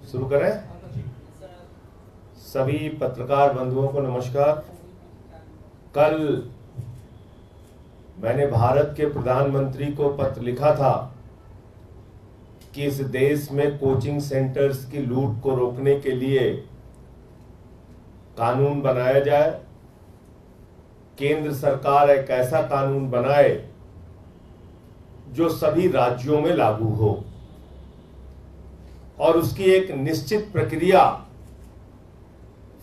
शुरू करें। सभी पत्रकार बंधुओं को नमस्कार। कल मैंने भारत के प्रधानमंत्री को पत्र लिखा था कि इस देश में कोचिंग सेंटर्स की लूट को रोकने के लिए कानून बनाया जाए। केंद्र सरकार एक ऐसा कानून बनाए जो सभी राज्यों में लागू हो और उसकी एक निश्चित प्रक्रिया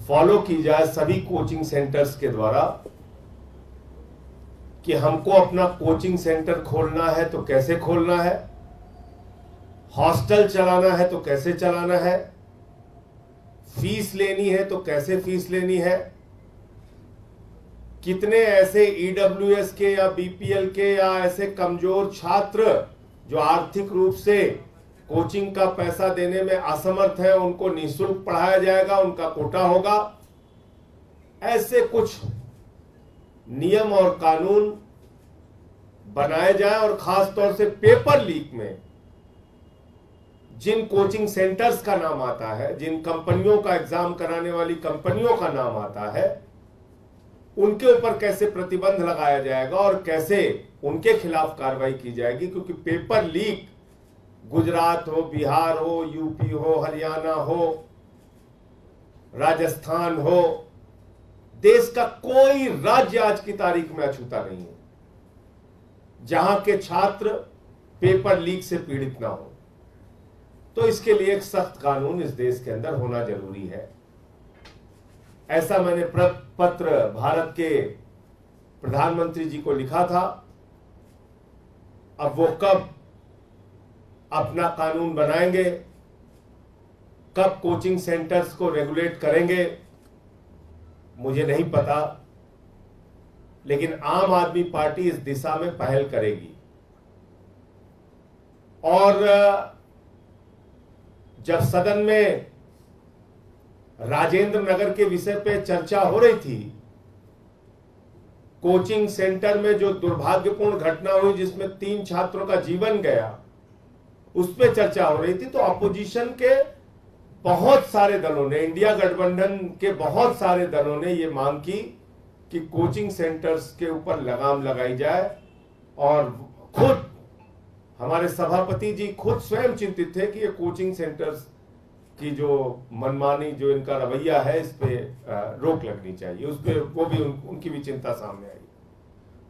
फॉलो की जाए सभी कोचिंग सेंटर्स के द्वारा कि हमको अपना कोचिंग सेंटर खोलना है तो कैसे खोलना है, हॉस्टल चलाना है तो कैसे चलाना है, फीस लेनी है तो कैसे फीस लेनी है, कितने ऐसे ईडब्ल्यूएस के या बीपीएल के या ऐसे कमजोर छात्र जो आर्थिक रूप से कोचिंग का पैसा देने में असमर्थ है उनको निःशुल्क पढ़ाया जाएगा, उनका कोटा होगा। ऐसे कुछ नियम और कानून बनाए जाए और खास तौर से पेपर लीक में जिन कोचिंग सेंटर्स का नाम आता है, जिन कंपनियों का एग्जाम कराने वाली कंपनियों का नाम आता है, उनके ऊपर कैसे प्रतिबंध लगाया जाएगा और कैसे उनके खिलाफ कार्रवाई की जाएगी। क्योंकि पेपर लीक गुजरात हो, बिहार हो, यूपी हो, हरियाणा हो, राजस्थान हो, देश का कोई राज्य आज की तारीख में अछूता नहीं है जहां के छात्र पेपर लीक से पीड़ित ना हो। तो इसके लिए एक सख्त कानून इस देश के अंदर होना जरूरी है। ऐसा मैंने पत्र भारत के प्रधानमंत्री जी को लिखा था। अब वो कब अपना कानून बनाएंगे, कब कोचिंग सेंटर्स को रेगुलेट करेंगे, मुझे नहीं पता, लेकिन आम आदमी पार्टी इस दिशा में पहल करेगी। और जब सदन में राजेंद्र नगर के विषय पे चर्चा हो रही थी, कोचिंग सेंटर में जो दुर्भाग्यपूर्ण घटना हुई जिसमें 3 छात्रों का जीवन गया, उस पर चर्चा हो रही थी, तो अपोजिशन के बहुत सारे दलों ने, इंडिया गठबंधन के बहुत सारे दलों ने यह मांग की कि कोचिंग सेंटर्स के ऊपर लगाम लगाई जाए। और खुद हमारे सभापति जी खुद स्वयं चिंतित थे कि ये कोचिंग सेंटर्स की जो मनमानी, जो इनका रवैया है, इस पे रोक लगनी चाहिए। उस पे वो भी उनकी भी चिंता सामने आई।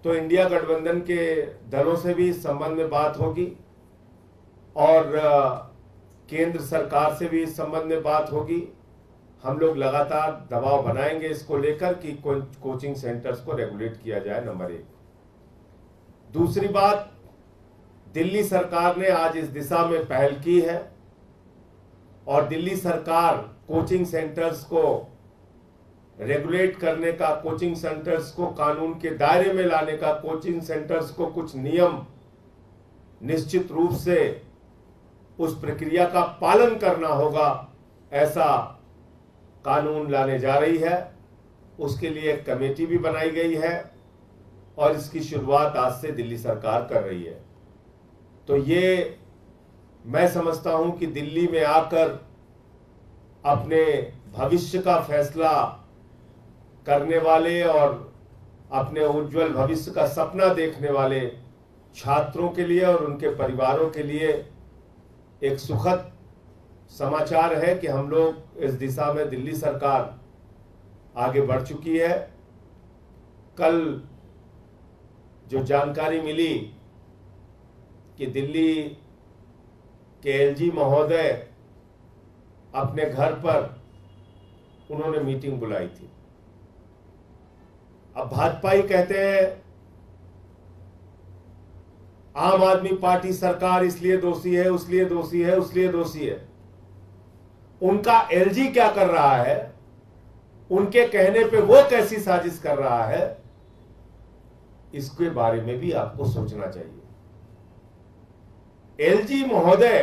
तो इंडिया गठबंधन के दलों से भी इस संबंध में बात होगी और केंद्र सरकार से भी इस संबंध में बात होगी। हम लोग लगातार दबाव बनाएंगे इसको लेकर कि कोचिंग सेंटर्स को रेगुलेट किया जाए, नंबर 1। दूसरी बात, दिल्ली सरकार ने आज इस दिशा में पहल की है और दिल्ली सरकार कोचिंग सेंटर्स को रेगुलेट करने का, कोचिंग सेंटर्स को कानून के दायरे में लाने का, कोचिंग सेंटर्स को कुछ नियम निश्चित रूप से उस प्रक्रिया का पालन करना होगा, ऐसा कानून लाने जा रही है। उसके लिए एक कमेटी भी बनाई गई है और इसकी शुरुआत आज से दिल्ली सरकार कर रही है। तो ये मैं समझता हूं कि दिल्ली में आकर अपने भविष्य का फैसला करने वाले और अपने उज्जवल भविष्य का सपना देखने वाले छात्रों के लिए और उनके परिवारों के लिए एक सुखद समाचार है कि हम लोग इस दिशा में, दिल्ली सरकार आगे बढ़ चुकी है। कल जो जानकारी मिली कि दिल्ली के एलजी महोदय अपने घर पर उन्होंने मीटिंग बुलाई थी। अब भाजपा ही कहते हैं आम आदमी पार्टी सरकार इसलिए दोषी है, उसलिए दोषी है, उसलिए दोषी है। उनका एलजी क्या कर रहा है, उनके कहने पे वो कैसी साजिश कर रहा है, इसके बारे में भी आपको सोचना चाहिए। एलजी महोदय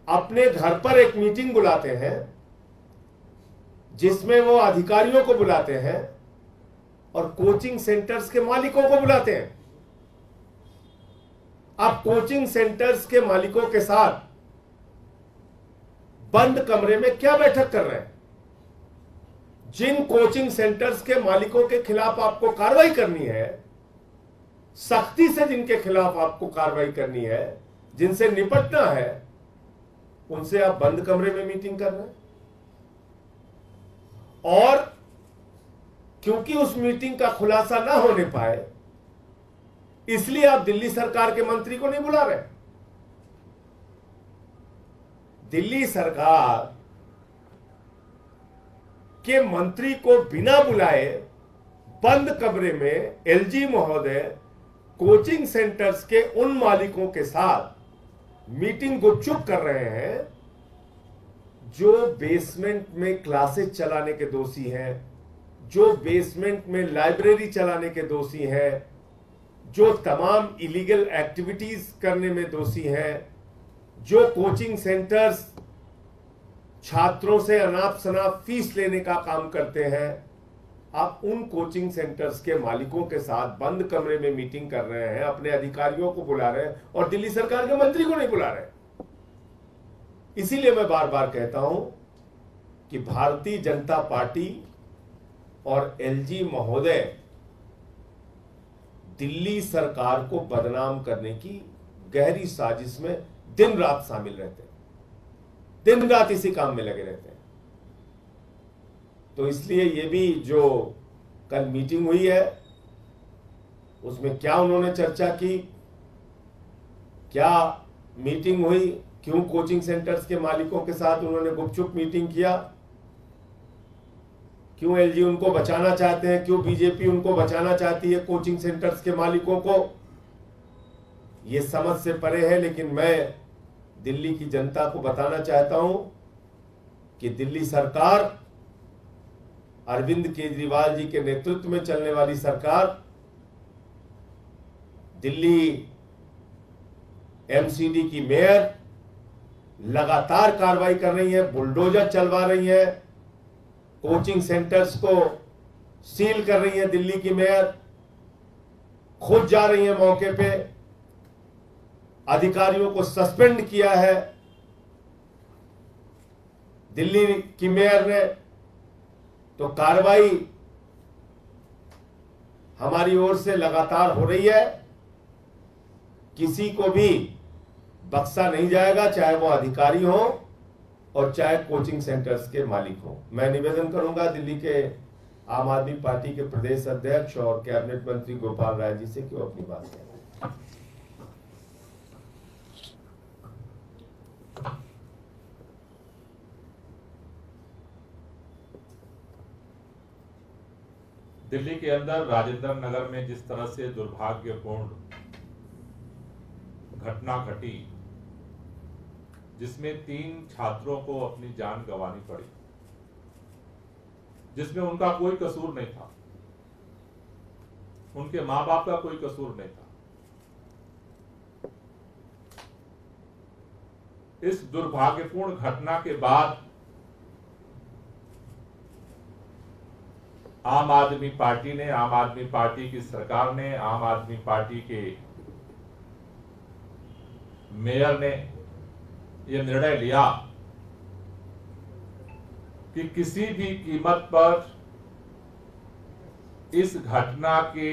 अपने घर पर एक मीटिंग बुलाते हैं जिसमें वो अधिकारियों को बुलाते हैं और कोचिंग सेंटर्स के मालिकों को बुलाते हैं। अब कोचिंग सेंटर्स के मालिकों के साथ बंद कमरे में क्या बैठक कर रहे हैं? जिन कोचिंग सेंटर्स के मालिकों के खिलाफ आपको कार्रवाई करनी है, सख्ती से जिनके खिलाफ आपको कार्रवाई करनी है, जिनसे निपटना है, उनसे आप बंद कमरे में मीटिंग कर रहे हैं। और क्योंकि उस मीटिंग का खुलासा ना होने पाए, इसलिए आप दिल्ली सरकार के मंत्री को नहीं बुला रहे। दिल्ली सरकार के मंत्री को बिना बुलाए बंद कमरे में एलजी महोदय कोचिंग सेंटर्स के उन मालिकों के साथ मीटिंग गुपचुप कर रहे हैं जो बेसमेंट में क्लासेस चलाने के दोषी हैं, जो बेसमेंट में लाइब्रेरी चलाने के दोषी हैं, जो तमाम इलीगल एक्टिविटीज करने में दोषी हैं, जो कोचिंग सेंटर्स छात्रों से अनाप शनाप फीस लेने का काम करते हैं। आप उन कोचिंग सेंटर्स के मालिकों के साथ बंद कमरे में मीटिंग कर रहे हैं, अपने अधिकारियों को बुला रहे हैं और दिल्ली सरकार के मंत्री को नहीं बुला रहे। इसीलिए मैं बार बार कहता हूं कि भारतीय जनता पार्टी और एलजी महोदय दिल्ली सरकार को बदनाम करने की गहरी साजिश में दिन रात शामिल रहते हैं, दिन रात इसी काम में लगे रहते हैं। तो इसलिए ये भी जो कल मीटिंग हुई है, उसमें क्या उन्होंने चर्चा की, क्या मीटिंग हुई, क्यों कोचिंग सेंटर्स के मालिकों के साथ उन्होंने गुपचुप मीटिंग किया, क्यों एलजी उनको बचाना चाहते हैं, क्यों बीजेपी उनको बचाना चाहती है कोचिंग सेंटर्स के मालिकों को, ये समझ से परे है। लेकिन मैं दिल्ली की जनता को बताना चाहता हूं कि दिल्ली सरकार, अरविंद केजरीवाल जी के नेतृत्व में चलने वाली सरकार, दिल्ली एमसीडी की मेयर लगातार कार्रवाई कर रही है, बुलडोजर चलवा रही है, कोचिंग सेंटर्स को सील कर रही है। दिल्ली की मेयर खुद जा रही है मौके पे, अधिकारियों को सस्पेंड किया है दिल्ली की मेयर ने। तो कार्रवाई हमारी ओर से लगातार हो रही है, किसी को भी बख्शा नहीं जाएगा, चाहे वो अधिकारी हो और चाहे कोचिंग सेंटर्स के मालिक हो। मैं निवेदन करूंगा दिल्ली के आम आदमी पार्टी के प्रदेश अध्यक्ष और कैबिनेट मंत्री गोपाल राय जी से कि वो अपनी बात करें। दिल्ली के अंदर राजेंद्र नगर में जिस तरह से दुर्भाग्यपूर्ण घटना घटी, जिसमें 3 छात्रों को अपनी जान गंवानी पड़ी, जिसमें उनका कोई कसूर नहीं था, उनके मां बाप का कोई कसूर नहीं था। इस दुर्भाग्यपूर्ण घटना के बाद आम आदमी पार्टी ने, आम आदमी पार्टी की सरकार ने, आम आदमी पार्टी के मेयर ने यह निर्णय लिया कि किसी भी कीमत पर इस घटना के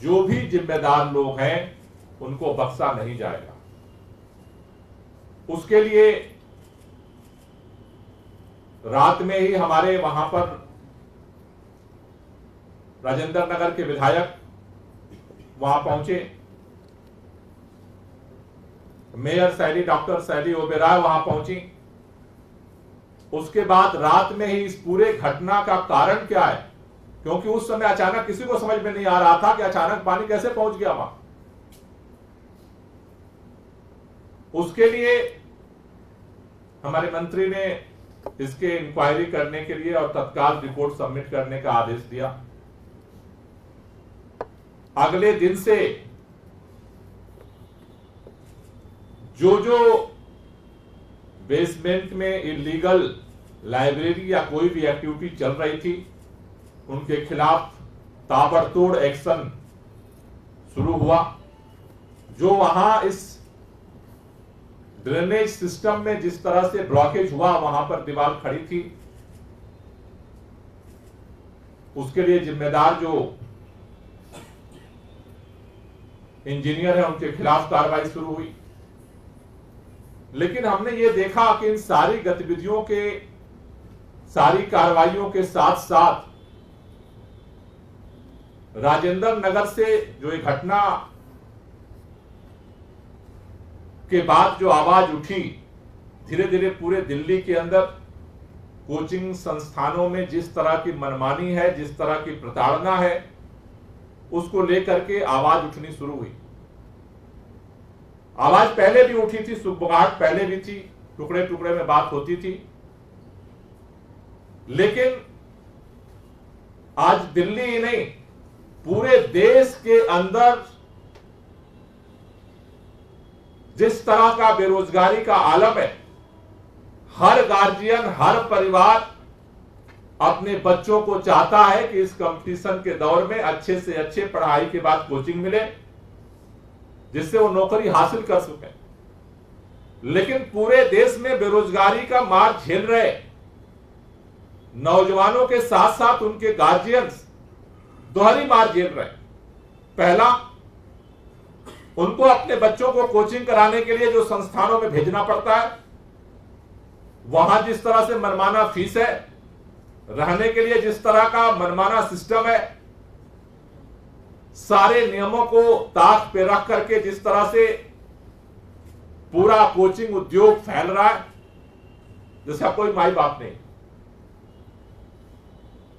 जो भी जिम्मेदार लोग हैं उनको बख्शा नहीं जाएगा। उसके लिए रात में ही हमारे वहां पर राजेंद्र नगर के विधायक वहां पहुंचे, मेयर शैली, डॉक्टर शैली ओबेरॉय वहां पहुंची। उसके बाद रात में ही इस पूरे घटना का कारण क्या है, क्योंकि उस समय अचानक किसी को समझ में नहीं आ रहा था कि अचानक पानी कैसे पहुंच गया वहां। उसके लिए हमारे मंत्री ने इसके इंक्वायरी करने के लिए और तत्काल रिपोर्ट सबमिट करने का आदेश दिया। अगले दिन से जो बेसमेंट में इलीगल लाइब्रेरी या कोई भी एक्टिविटी चल रही थी, उनके खिलाफ ताबड़तोड़ एक्शन शुरू हुआ। जो वहां इस ड्रेनेज सिस्टम में जिस तरह से ब्लॉकेज हुआ, वहां पर दीवार खड़ी थी, उसके लिए जिम्मेदार जो इंजीनियर है उनके खिलाफ कार्रवाई शुरू हुई। लेकिन हमने ये देखा कि इन सारी गतिविधियों के, सारी कार्रवाइयों के साथ साथ राजेंद्र नगर से जो एक घटना के बाद जो आवाज उठी, धीरे धीरे पूरे दिल्ली के अंदर कोचिंग संस्थानों में जिस तरह की मनमानी है, जिस तरह की प्रताड़ना है, उसको लेकर के आवाज उठनी शुरू हुई। आवाज पहले भी उठी थी, सुगबुगाहट पहले भी थी, टुकड़े टुकड़े में बात होती थी, लेकिन आज दिल्ली ही नहीं, पूरे देश के अंदर जिस तरह का बेरोजगारी का आलम है, हर गार्जियन, हर परिवार अपने बच्चों को चाहता है कि इस कंपटीशन के दौर में अच्छे से अच्छे पढ़ाई के बाद कोचिंग मिले, जिससे वो नौकरी हासिल कर सके। लेकिन पूरे देश में बेरोजगारी का मार झेल रहे नौजवानों के साथ साथ उनके गार्जियंस दोहरी मार झेल रहे। पहला, उनको अपने बच्चों को कोचिंग कराने के लिए जो संस्थानों में भेजना पड़ता है, वहां जिस तरह से मनमाना फीस है, रहने के लिए जिस तरह का मनमाना सिस्टम है, सारे नियमों को ताक पे रख करके जिस तरह से पूरा कोचिंग उद्योग फैल रहा है, जिसका कोई माई बाप नहीं।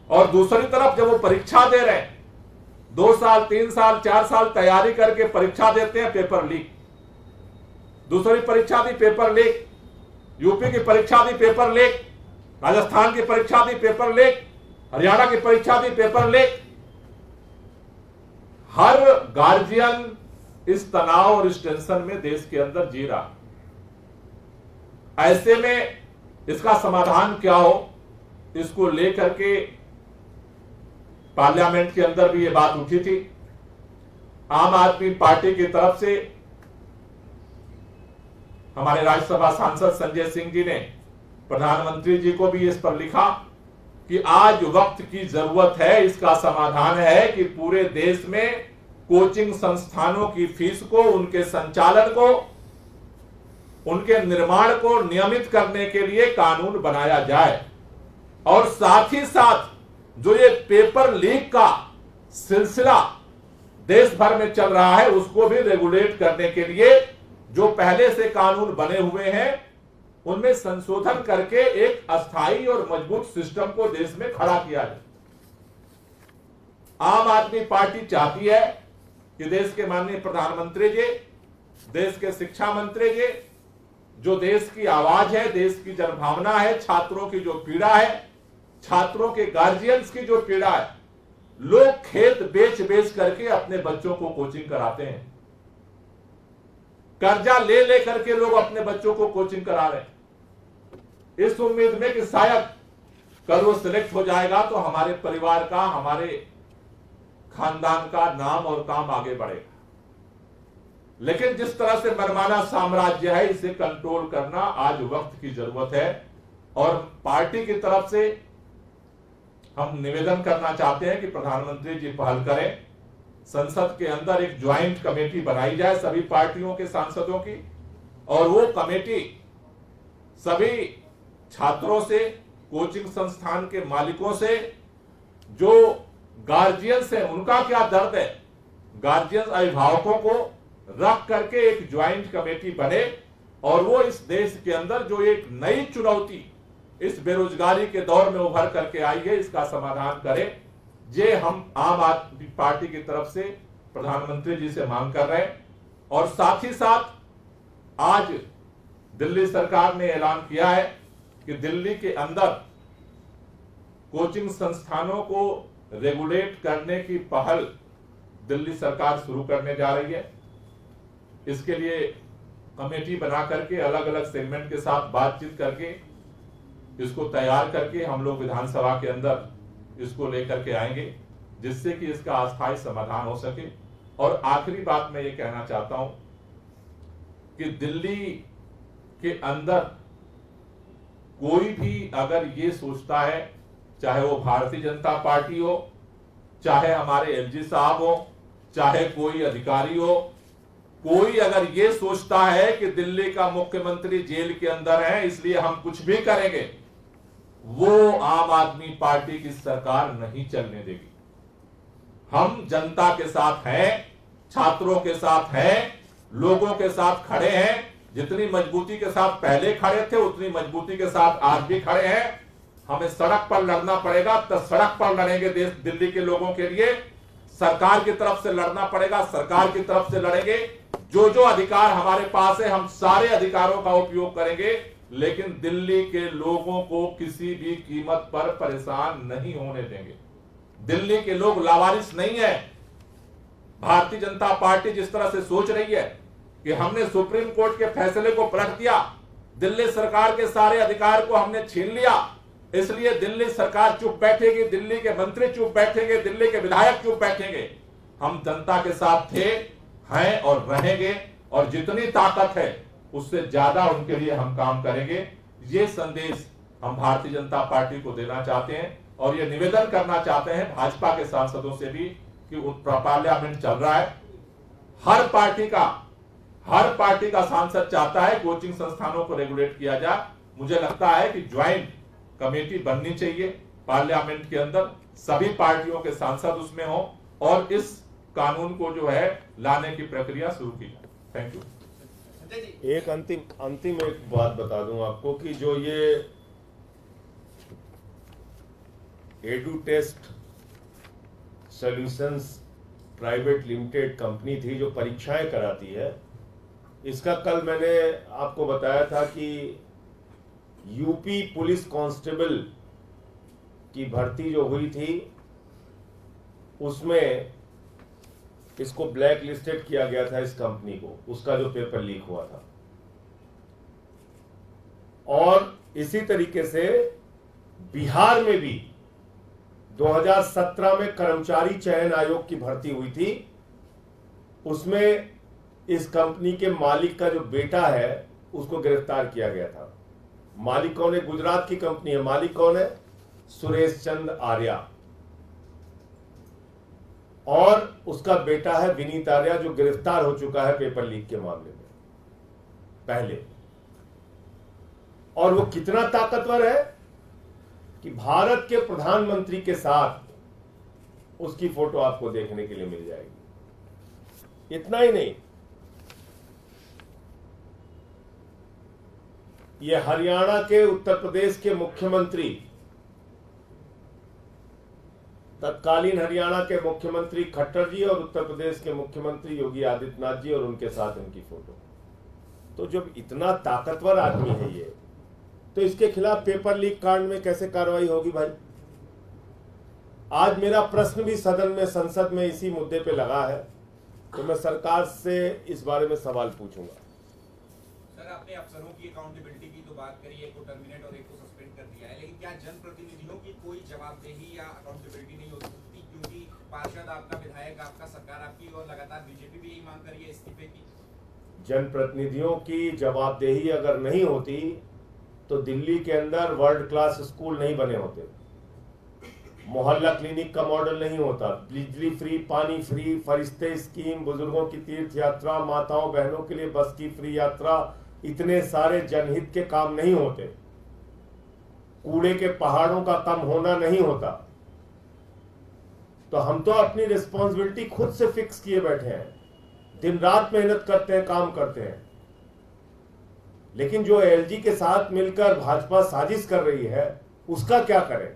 और दूसरी तरफ जब वो परीक्षा दे रहे हैं, 2 साल 3 साल 4 साल तैयारी करके परीक्षा देते हैं, पेपर लीक। दूसरी परीक्षा दी, पेपर लीक। यूपी की परीक्षा दी, पेपर लीक। राजस्थान की परीक्षा दी, पेपर लीक। हरियाणा की परीक्षा दी, पेपर लीक। हर गार्जियन इस तनाव और इस टेंशन में देश के अंदर जी रहा। ऐसे में इसका समाधान क्या हो, इसको लेकर के पार्लियामेंट के अंदर भी ये बात उठी थी। आम आदमी पार्टी की तरफ से हमारे राज्यसभा सांसद संजय सिंह जी ने प्रधानमंत्री जी को भी इस पर लिखा कि आज वक्त की जरूरत है, इसका समाधान है कि पूरे देश में कोचिंग संस्थानों की फीस को, उनके संचालन को, उनके निर्माण को नियमित करने के लिए कानून बनाया जाए। और साथ ही साथ जो ये पेपर लीक का सिलसिला देश भर में चल रहा है, उसको भी रेगुलेट करने के लिए जो पहले से कानून बने हुए हैं, उनमें संशोधन करके एक अस्थायी और मजबूत सिस्टम को देश में खड़ा किया जाए। आम आदमी पार्टी चाहती है कि देश के माननीय प्रधानमंत्री जी, देश के शिक्षा मंत्री जी, जो देश की आवाज है, देश की जनभावना है, छात्रों की जो पीड़ा है, छात्रों के गार्जियंस की जो पीड़ा है, लोग खेत बेच बेच करके अपने बच्चों को कोचिंग कराते हैं, कर्जा ले ले करके लोग अपने बच्चों को कोचिंग करा रहे हैं, इस उम्मीद में कि शायद कल वो सिलेक्ट हो जाएगा तो हमारे परिवार का, हमारे खानदान का नाम और काम आगे बढ़ेगा। लेकिन जिस तरह से मनमाना साम्राज्य है, इसे कंट्रोल करना आज वक्त की जरूरत है। और पार्टी की तरफ से हम निवेदन करना चाहते हैं कि प्रधानमंत्री जी पहल करें, संसद के अंदर एक ज्वाइंट कमेटी बनाई जाए सभी पार्टियों के सांसदों की, और वो कमेटी सभी छात्रों से, कोचिंग संस्थान के मालिकों से, जो गार्जियंस हैं उनका क्या दर्द है, गार्जियंस अभिभावकों को रख करके एक ज्वाइंट कमेटी बने और वो इस देश के अंदर जो एक नई चुनौती इस बेरोजगारी के दौर में उभर करके आई है, इसका समाधान करें। ये हम आम आदमी पार्टी की तरफ से प्रधानमंत्री जी से मांग कर रहे हैं। और साथ ही साथ आज दिल्ली सरकार ने ऐलान किया है कि दिल्ली के अंदर कोचिंग संस्थानों को रेगुलेट करने की पहल दिल्ली सरकार शुरू करने जा रही है। इसके लिए कमेटी बना करके अलग अलग सेगमेंट के साथ बातचीत करके इसको तैयार करके हम लोग विधानसभा के अंदर इसको लेकर के आएंगे, जिससे कि इसका अस्थायी समाधान हो सके। और आखिरी बात मैं ये कहना चाहता हूं कि दिल्ली के अंदर कोई भी अगर ये सोचता है, चाहे वो भारतीय जनता पार्टी हो, चाहे हमारे एलजी साहब हो, चाहे कोई अधिकारी हो, कोई अगर ये सोचता है कि दिल्ली का मुख्यमंत्री जेल के अंदर है इसलिए हम कुछ भी करेंगे, वो आम आदमी पार्टी की सरकार नहीं चलने देगी। हम जनता के साथ हैं, छात्रों के साथ हैं, लोगों के साथ खड़े हैं। जितनी मजबूती के साथ पहले खड़े थे उतनी मजबूती के साथ आज भी खड़े हैं। हमें सड़क पर लड़ना पड़ेगा तो सड़क पर लड़ेंगे देश दिल्ली के लोगों के लिए। सरकार की तरफ से लड़ना पड़ेगा, सरकार की तरफ से लड़ेंगे। जो जो अधिकार हमारे पास है हम सारे अधिकारों का उपयोग करेंगे, लेकिन दिल्ली के लोगों को किसी भी कीमत पर परेशान नहीं होने देंगे। दिल्ली के लोग लावारिस नहीं है। भारतीय जनता पार्टी जिस तरह से सोच रही है कि हमने सुप्रीम कोर्ट के फैसले को पलट दिया, दिल्ली सरकार के सारे अधिकार को हमने छीन लिया, इसलिए दिल्ली सरकार चुप बैठेगी, दिल्ली के मंत्री चुप बैठेंगे, दिल्ली के विधायक चुप बैठेंगे। हम जनता के साथ थे, हैं और रहेंगे, और जितनी ताकत है उससे ज्यादा उनके लिए हम काम करेंगे। ये संदेश हम भारतीय जनता पार्टी को देना चाहते हैं और ये निवेदन करना चाहते हैं भाजपा के सांसदों से भी कि पार्लियामेंट चल रहा है। हर पार्टी का सांसद चाहता है कोचिंग संस्थानों को रेगुलेट किया जाए। मुझे लगता है कि ज्वाइंट कमेटी बननी चाहिए पार्लियामेंट के अंदर, सभी पार्टियों के सांसद उसमें हो और इस कानून को जो है लाने की प्रक्रिया शुरू की जाए। Thank you. एक अंतिम एक बात बता दूं आपको कि जो ये Edutest solutions private limited company थी जो परीक्षाएं कराती है, इसका कल मैंने आपको बताया था कि यूपी पुलिस कांस्टेबल की भर्ती जो हुई थी उसमें इसको ब्लैक लिस्टेड किया गया था, इस कंपनी को, उसका जो पेपर लीक हुआ था। और इसी तरीके से बिहार में भी 2017 में कर्मचारी चयन आयोग की भर्ती हुई थी, उसमें इस कंपनी के मालिक का जो बेटा है उसको गिरफ्तार किया गया था। मालिक कौन है? गुजरात की कंपनी है। मालिक कौन है? सुरेश चंद्र आर्या, और उसका बेटा है विनीत आर्या जो गिरफ्तार हो चुका है पेपर लीक के मामले में पहले। और वो कितना ताकतवर है कि भारत के प्रधानमंत्री के साथ उसकी फोटो आपको देखने के लिए मिल जाएगी। इतना ही नहीं, ये हरियाणा के, उत्तर प्रदेश के मुख्यमंत्री, तत्कालीन हरियाणा के मुख्यमंत्री खट्टर जी और उत्तर प्रदेश के मुख्यमंत्री योगी आदित्यनाथ जी और उनके साथ इनकी फोटो। तो जब इतना ताकतवर आदमी है ये, तो इसके खिलाफ पेपर लीक कांड में कैसे कार्रवाई होगी भाई? आज मेरा प्रश्न भी सदन में, संसद में इसी मुद्दे पे लगा है, तो मैं सरकार से इस बारे में सवाल पूछूंगा। सर, आपने अफसरों की अकाउंटेबिलिटी की तो बात करी, एक को टर्मिनेट और एक को सस्पेंड कर दिया है, लेकिन क्या जनप्रतिनिधियों की कोई जवाबदेही या अकाउंटेबिलिटी नहीं हो सकती? क्योंकि पार्षद आपका, विधायक आपका, सरकार आपकी, और लगातार बीजेपी भी यही मांग कर रही है इस्तीफे की। जनप्रतिनिधियों की जवाबदेही अगर नहीं होती तो दिल्ली के अंदर वर्ल्ड क्लास स्कूल नहीं बने होते, मोहल्ला क्लिनिक का मॉडल नहीं होता, बिजली फ्री, पानी फ्री, फरिश्ते स्कीम, बुजुर्गों की तीर्थ यात्रा, माताओं बहनों के लिए बस की फ्री यात्रा, इतने सारे जनहित के काम नहीं होते, कूड़े के पहाड़ों का कम होना नहीं होता। तो हम तो अपनी रिस्पॉन्सिबिलिटी खुद से फिक्स किए बैठे हैं, दिन रात मेहनत करते हैं, काम करते हैं, लेकिन जो एलजी के साथ मिलकर भाजपा साजिश कर रही है उसका क्या करें?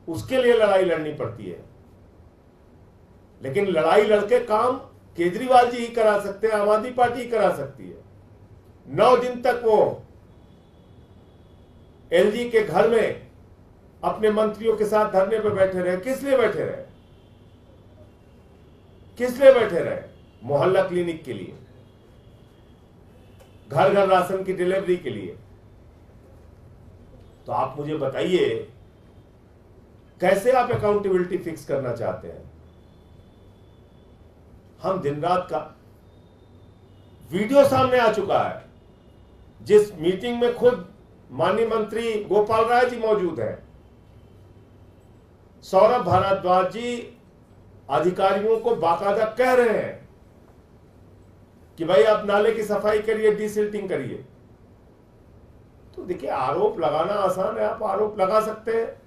उसके लिए लड़ाई लड़नी पड़ती है, लेकिन लड़ाई लड़के काम केजरीवाल जी ही करा सकते हैं, आम आदमी पार्टी ही करा सकती है। 9 दिन तक वो एलजी के घर में अपने मंत्रियों के साथ धरने पर बैठे रहे। किस लिए बैठे रहे? किस लिए बैठे रहे? मोहल्ला क्लिनिक के लिए, घर घर राशन की डिलीवरी के लिए। तो आप मुझे बताइए कैसे आप अकाउंटेबिलिटी फिक्स करना चाहते हैं? हम दिन रात का वीडियो सामने आ चुका है, जिस मीटिंग में खुद माननीय मंत्री गोपाल राय जी मौजूद हैं, सौरभ भारद्वाज जी अधिकारियों को बाकायदा कह रहे हैं कि भाई आप नाले की सफाई करिए, डिसिल्टिंग करिए। तो देखिए, आरोप लगाना आसान है, आप आरोप लगा सकते हैं,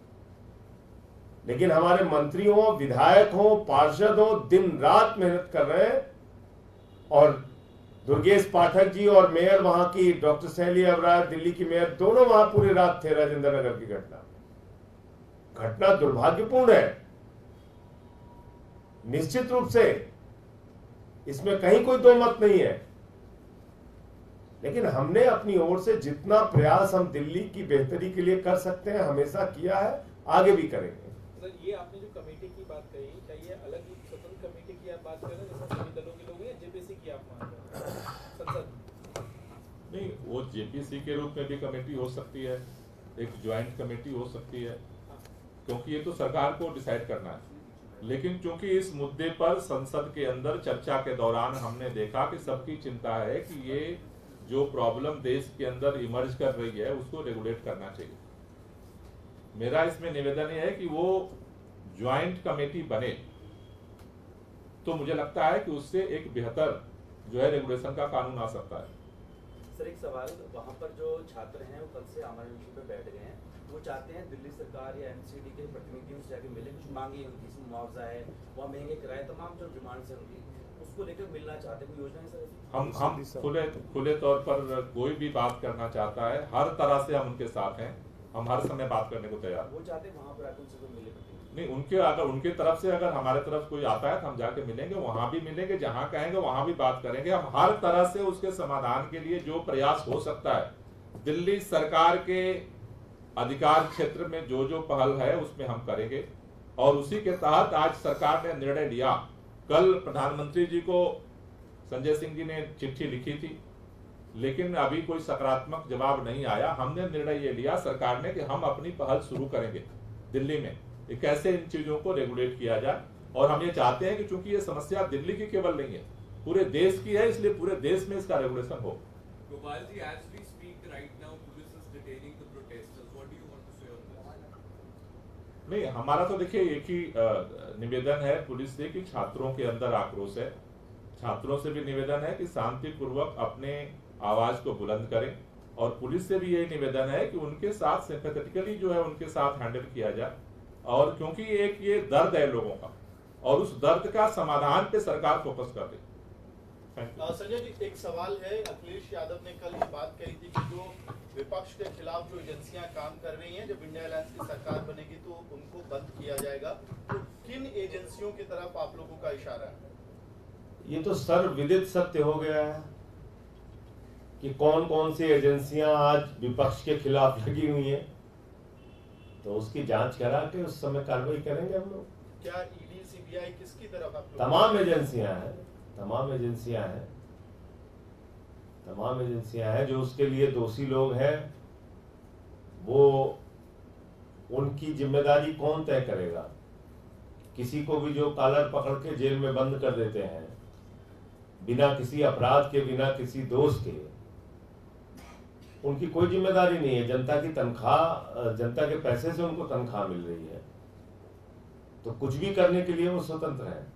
लेकिन हमारे मंत्री हो, विधायक हो, पार्षद हो, दिन रात मेहनत कर रहे हैं। और दुर्गेश पाठक जी और मेयर वहां की डॉक्टर शैली अबरार, दिल्ली की मेयर, दोनों वहां पूरी रात थे राजेंद्र नगर की घटना दुर्भाग्यपूर्ण है निश्चित रूप से, इसमें कहीं कोई दो मत नहीं है। लेकिन हमने अपनी ओर से जितना प्रयास हम दिल्ली की बेहतरी के लिए कर सकते हैं हमेशा किया है, आगे भी करेंगे। ये आपने जो कमेटी की बात कही, क्या ये अलग ही स्वतंत्र कमेटी की आप बात कर रहे हैं, जैसे सभी दलों के लोग हैं, जेपीसी की आप मान रहे हैं? संसद नहीं, वो जेपीसी के रूप में भी कमेटी हो सकती है, एक ज्वाइंट कमेटी हो सकती है, क्योंकि ये तो सरकार को डिसाइड करना है। लेकिन चूंकि इस मुद्दे पर संसद के अंदर चर्चा के दौरान हमने देखा कि सबकी चिंता है कि ये जो प्रॉब्लम देश के अंदर इमर्ज कर रही है उसको रेगुलेट करना चाहिए। मेरा इसमें निवेदन है कि वो ज्वाइंट कमेटी बने, तो मुझे लगता है कि उससे एक बेहतर जो है रेगुलेशन का कानून आ सकता है। सर एक सवाल, वहाँ पर जो छात्र हैं वो कल से आमरण उनकी पे बैठ गए हैं, वो चाहते हैं दिल्ली सरकार या एमसीडी के प्रतिनिधियों से जाके मिले, कुछ मांगे उनकी, मुआवजा है, वहाँ महंगे किराए, तमाम जो डिमांड्स हैं उनकी, उसको लेकर मिलना चाहते हैं। कोई योजना है सर ऐसी? हम खुले तौर पर कोई भी बात करना चाहता है, हर तरह से हम उनके साथ हैं, हम हर समय बात करने को तैयार। वो चाहते हैं वहाँ पर आकर उनसे कोई मिले? नहीं, उनके तरफ से अगर हमारे तरफ कोई आता है तो हम जाके मिलेंगे, वहां भी मिलेंगे, जहां कहेंगे वहां भी बात करेंगे। हम हर तरह से उसके समाधान के लिए जो प्रयास हो सकता है, दिल्ली सरकार के अधिकार क्षेत्र में जो जो पहल है उसमें हम करेंगे। और उसी के तहत आज सरकार ने निर्णय लिया, कल प्रधानमंत्री जी को संजय सिंह जी ने चिट्ठी लिखी थी, लेकिन अभी कोई सकारात्मक जवाब नहीं आया। हमने निर्णय ये लिया सरकार ने कि हम अपनी पहल शुरू करेंगे दिल्ली में, कैसे इन चीजों को रेगुलेट किया जाए। और हम ये चाहते हैं कि चूंकि ये समस्या दिल्ली की केवल नहीं है, पूरे देश की है, इसलिए पूरे देश में इसका रेगुलेशन हो। Gopal ji, as we speak right now, police is detaining the protesters. What do you want to say on this? नहीं, हमारा तो देखिए एक ही निवेदन है पुलिस से कि छात्रों के अंदर आक्रोश है, छात्रों से भी निवेदन है कि शांतिपूर्वक अपने आवाज को बुलंद करें। और पुलिस से भी यही निवेदन है कि उनके साथ सिंपैथेटिकली जो है उनके साथ हैंडल किया जाए। और क्योंकि एक ये दर्द है लोगों का, और उस दर्द का समाधान पे सरकार फोकस कर रही। संजय जी, एक सवाल है, अखिलेश यादव ने कल ये बात कही थी कि जो विपक्ष के खिलाफ जो एजेंसियां काम कर रही हैं, जब इंडिया अलायंस की सरकार बनेगी तो उनको बंद किया जाएगा। तो किन एजेंसियों की तरफ आप लोगों का इशारा है? ये तो सर्वविदित सत्य हो गया है कि कौन कौन सी एजेंसियां आज विपक्ष के खिलाफ लगी हुई हैं, तो उसकी जांच करा के उस समय कार्रवाई करेंगे हम लोग। क्या ईडी, सीबीआई किसकी तरफ आप लोग? तमाम एजेंसियां हैं, तमाम एजेंसियां हैं, तमाम एजेंसियां हैं। जो उसके लिए दोषी लोग हैं वो उनकी जिम्मेदारी कौन तय करेगा? किसी को भी जो कॉलर पकड़ के जेल में बंद कर देते हैं बिना किसी अपराध के, बिना किसी दोष के, उनकी कोई जिम्मेदारी नहीं है। जनता की तनख्वाह, जनता के पैसे से उनको तनख्वाह मिल रही है, तो कुछ भी करने के लिए वो स्वतंत्र है।